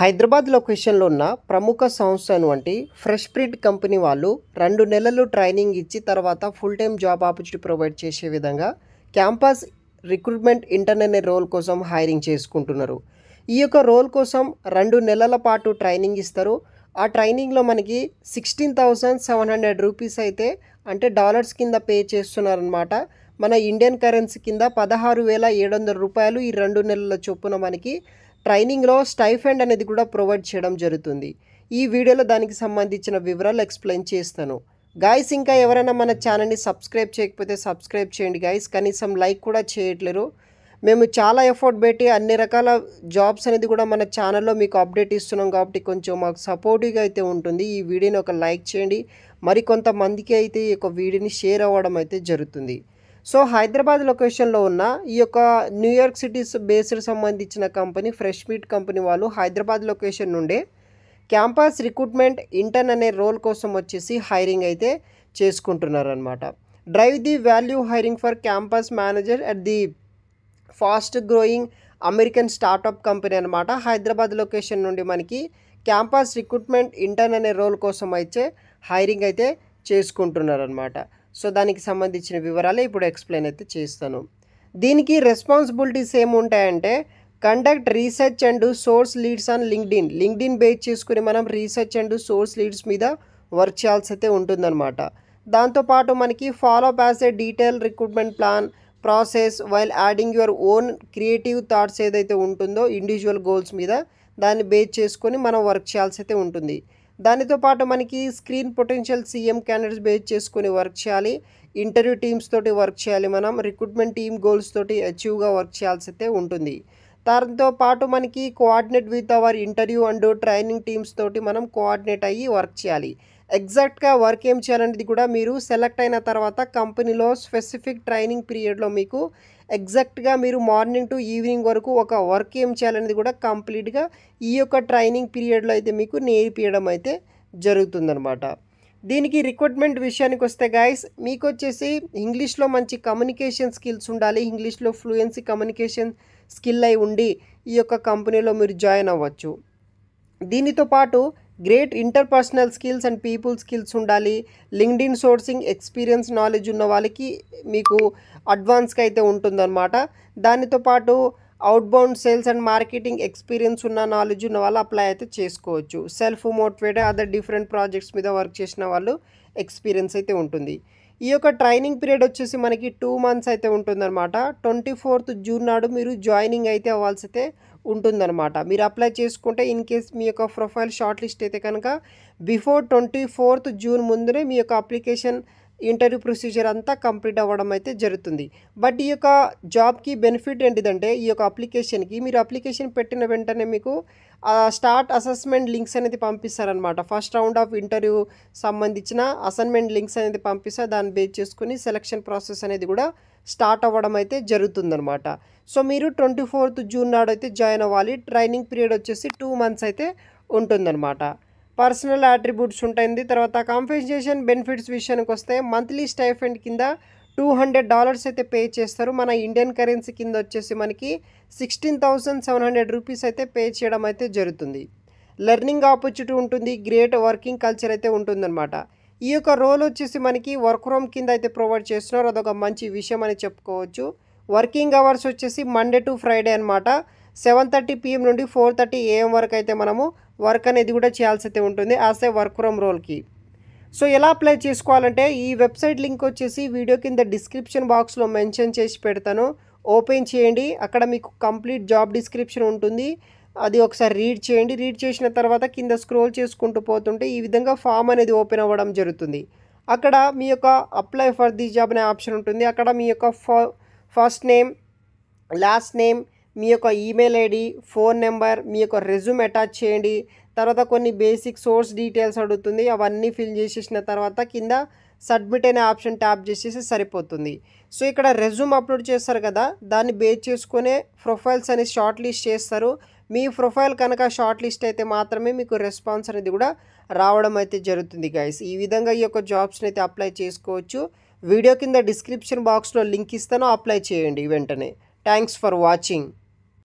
హైదరాబాద్ లొకేషన్లో ఉన్న ప్రముఖ సంస్థ అయినటువంటి ఫ్రెష్ ప్రింట్ కంపెనీ వాళ్ళు 2 నెలలు ట్రైనింగ్ ఇచ్చి తర్వాత full time job opportunity provide చేసే విధంగా క్యాంపస్ రిక్రూట్మెంట్ ఇంటర్న్ అనే రోల్ కోసం హైరింగ్ చేసుకుంటున్నారు. ఈ యొక్క రోల్ కోసం 2 నెలల పాటు ట్రైనింగ్ ఇస్తారు. ఆ ట్రైనింగ్లో మనకి ₹16,700 అయితే అంటే డాలర్స్ కింద పే చేస్తున్నారనమాట. మన ఇండియన్ కరెన్సీ కింద ₹16,700 ఈ 2 నెలల చొప్పున మనకి ట్రైనింగ్లో స్టైఫండ్ అనేది కూడా ప్రొవైడ్ చేయడం జరుగుతుంది. ఈ వీడియోలో దానికి సంబంధించిన వివరాలు ఎక్స్ప్లెయిన్ చేస్తాను. గాయ్స్, ఇంకా ఎవరైనా మన ఛానల్ని సబ్స్క్రైబ్ చేయకపోతే సబ్స్క్రైబ్ చేయండి గాయ్స్. కనీసం లైక్ కూడా చేయట్లేరు. మేము చాలా ఎఫర్ట్ పెట్టి అన్ని రకాల జాబ్స్ అనేది కూడా మన ఛానల్లో మీకు అప్డేట్ ఇస్తున్నాం కాబట్టి కొంచెం మాకు సపోర్టివ్గా అయితే ఉంటుంది. ఈ వీడియోని ఒక లైక్ చేయండి. మరి కొంతమందికి అయితే ఈ యొక్క వీడియోని షేర్ అవ్వడం అయితే జరుగుతుంది. సో హైదరాబాద్ లొకేషన్లో ఉన్న ఈ యొక్క న్యూయార్క్ సిటీస్ బేస్డ్ సంబంధించిన కంపెనీ ఫ్రెష్ మీట్ కంపెనీ వాళ్ళు హైదరాబాద్ లొకేషన్ నుండే క్యాంపస్ రిక్రూట్మెంట్ ఇంటర్న్ అనే రోల్ కోసం వచ్చేసి హైరింగ్ అయితే చేసుకుంటున్నారు అనమాట. Drive the value hiring for campus manager at the fast growing American startup company అనమాట. హైదరాబాద్ లొకేషన్ నుండి మనకి క్యాంపస్ రిక్రూట్మెంట్ ఇంటర్న్ అనే రోల్ కోసం అయితే హైరింగ్ అయితే చేసుకుంటున్నారు అనమాట. సో దానికి సంబంధించిన వివరాలే ఇప్పుడు ఎక్స్ప్లెయిన్ అయితే చేస్తాను. దీనికి రెస్పాన్సిబిలిటీస్ ఏముంటాయంటే conduct research and source leads on LinkedIn base చేసుకుని మనం రీసెర్చ్ అండ్ సోర్స్ లీడ్స్ మీద వర్క్ చేయాల్సి అయితే ఉంటుందన్నమాట. దాంతోపాటు మనకి follow up as a detail recruitment plan process while adding your own creative thoughts ఏదైతే ఉంటుందో ఇండివిజువల్ గోల్స్ మీద దాన్ని బేస్ చేసుకొని మనం వర్క్ చేయాల్సి అయితే ఉంటుంది. దానితో పాటు మనకి screen potential CM candidates base చేసుకొని వర్క్ చేయాలి. ఇంటర్వ్యూ టీమ్స్ తోటి వర్క్ చేయాలి. మనం రిక్రూట్మెంట్ టీమ్ గోల్స్ తోటి అచీవ్గా వర్క్ చేయాల్సి అయితే ఉంటుంది. దాంతో పాటు మనకి coordinate with our interview and training teams తోటి మనం కోఆర్డినేట్ అయ్యి వర్క్ చేయాలి. ఎగ్జాక్ట్గా వర్క్ ఏం చేయాలనేది కూడా మీరు సెలెక్ట్ అయిన తర్వాత కంపెనీలో స్పెసిఫిక్ ట్రైనింగ్ పీరియడ్లో మీకు ఎగ్జాక్ట్గా మీరు మార్నింగ్ టు ఈవినింగ్ వరకు ఒక వర్క్ ఏం చేయాలనేది కూడా కంప్లీట్గా ఈ యొక్క ట్రైనింగ్ పీరియడ్లో అయితే మీకు నేర్పించడం అయితే జరుగుతుందన్నమాట. దీనికి రిక్రూట్మెంట్ విషయానికి వస్తే గైస్, మీకు వచ్చేసి ఇంగ్లీష్లో మంచి కమ్యూనికేషన్ స్కిల్స్ ఉండాలి. ఇంగ్లీష్లో ఫ్లూయెన్సీ కమ్యూనికేషన్ స్కిల్ అయి ఉండి ఈ యొక్క కంపెనీలో మీరు జాయిన్ అవ్వచ్చు. దీనితో పాటు great interpersonal skills and people skills ఉండాలి. లింక్డ్ఇన్ సోర్సింగ్ ఎక్స్పీరియన్స్ నాలెడ్జ్ ఉన్న వాళ్ళకి మీకు అడ్వాన్స్గా అయితే ఉంటుందన్నమాట. దానితో పాటు outbound sales and marketing experience ఉన్న నాలెడ్జ్ ఉన్న వాళ్ళు అప్లై అయితే చేసుకోవచ్చు. Self motivate other different projects మీద వర్క్ చేసిన వాళ్ళు ఎక్స్పీరియన్స్ అయితే ఉంటుంది. ఈ యొక్క ట్రైనింగ్ పీరియడ్ వచ్చేసి మనకి 2 months అయితే ఉంటుందన్నమాట. 24th June నాడు మీరు జాయినింగ్ అయితే అవ్వాల్సి అయితే ఉంటుందన్నమాట. మీరు అప్లై చేసుకుంటే ఇన్ కేస్ మీ యొక్క ప్రొఫైల్ షార్ట్ లిస్ట్ అయితే కనుక బిఫోర్ 24th June ముందునే మీ యొక్క అప్లికేషన్ ఇంటర్వ్యూ ప్రొసీజర్ అంతా కంప్లీట్ అవ్వడం అయితే జరుగుతుంది. బట్ ఈ యొక్క జాబ్కి బెనిఫిట్ ఏంటిదంటే ఈ యొక్క అప్లికేషన్కి మీరు అప్లికేషన్ పెట్టిన వెంటనే మీకు స్టార్ట్ అసెస్మెంట్ లింక్స్ అనేది పంపిస్తారనమాట. ఫస్ట్ రౌండ్ ఆఫ్ ఇంటర్వ్యూ సంబంధించిన అసైన్మెంట్ లింక్స్ అనేది పంపిస్తారు. దాన్ని బేస్ చేసుకుని సెలక్షన్ ప్రాసెస్ అనేది కూడా స్టార్ట్ అవ్వడం అయితే జరుగుతుందనమాట. సో మీరు 24th June నాడు అయితే జాయిన్ అవ్వాలి. ట్రైనింగ్ పీరియడ్ వచ్చేసి 2 months అయితే ఉంటుందన్నమాట. పర్సనల్ అట్రిబ్యూట్స్ ఉంటుంది. తర్వాత కాంపెన్సేషన్ బెనిఫిట్స్ విషయానికి వస్తే మంత్లీ స్టైఫండ్ కింద $200 అయితే పే చేస్తారు. మన ఇండియన్ కరెన్సీ కింద వచ్చేసి మనకి ₹16,700 అయితే పే చేయడం అయితే జరుగుతుంది. లెర్నింగ్ ఆపర్చునిటీ ఉంటుంది. గ్రేట్ వర్కింగ్ కల్చర్ అయితే ఉంటుందన్నమాట. ఈ యొక్క రోల్ వచ్చేసి మనకి వర్క్ ఫ్రమ్ కింద అయితే ప్రొవైడ్ చేస్తున్నారు. అదొక మంచి విషయం అని చెప్పుకోవచ్చు. వర్కింగ్ అవర్స్ వచ్చేసి మండే టు ఫ్రైడే అనమాట. 7:30 PM నుండి 4:30 AM వరకు అయితే మనము వర్క్ అనేది కూడా చేయాల్సి అయితే ఉంటుంది యాజ్ ఏ వర్క్ ఫ్రమ్ రోల్కి. సో ఎలా అప్లై చేసుకోవాలంటే ఈ వెబ్సైట్ లింక్ వచ్చేసి వీడియో కింద డిస్క్రిప్షన్ బాక్స్లో మెన్షన్ చేసి పెడతాను. ఓపెన్ చేయండి. అక్కడ మీకు కంప్లీట్ జాబ్ డిస్క్రిప్షన్ ఉంటుంది. అది ఒకసారి రీడ్ చేయండి. రీడ్ చేసిన తర్వాత కింద స్క్రోల్ చేసుకుంటూ పోతుంటే ఈ విధంగా ఫామ్ అనేది ఓపెన్ అవ్వడం జరుగుతుంది. అక్కడ మీ యొక్క అప్లై ఫర్ ది జాబ్ అనే ఆప్షన్ ఉంటుంది. అక్కడ మీ యొక్క ఫస్ట్ నేమ్, లాస్ట్ నేమ్, మీ యొక్క ఈమెయిల్ ఐడి, ఫోన్ నెంబర్, మీ యొక్క రెజ్యూమ్ అటాచ్ చేయండి. తర్వాత కొన్ని బేసిక్ సోర్స్ డీటెయిల్స్ అడుగుతుంది. అవన్నీ ఫిల్ చేసేసిన తర్వాత కింద సబ్మిట్ అనే ఆప్షన్ ట్యాప్ చేసేసి సరిపోతుంది. సో ఇక్కడ రెజ్యూమ్ అప్లోడ్ చేస్తారు కదా, దాన్ని బేస్ చేసుకునే ప్రొఫైల్స్ అనేది షార్ట్ లిస్ట్ చేస్తారు. మీ ప్రొఫైల్ కనుక షార్ట్ లిస్ట్ అయితే మాత్రమే మీకు రెస్పాన్స్ అనేది కూడా రావడం అయితే జరుగుతుంది గైస్. ఈ విధంగా ఈ యొక్క జాబ్స్ని అయితే అప్లై చేసుకోవచ్చు. వీడియో కింద డిస్క్రిప్షన్ బాక్స్లో లింక్ ఇస్తాను, అప్లై చేయండి వెంటనే. Thanks for watching.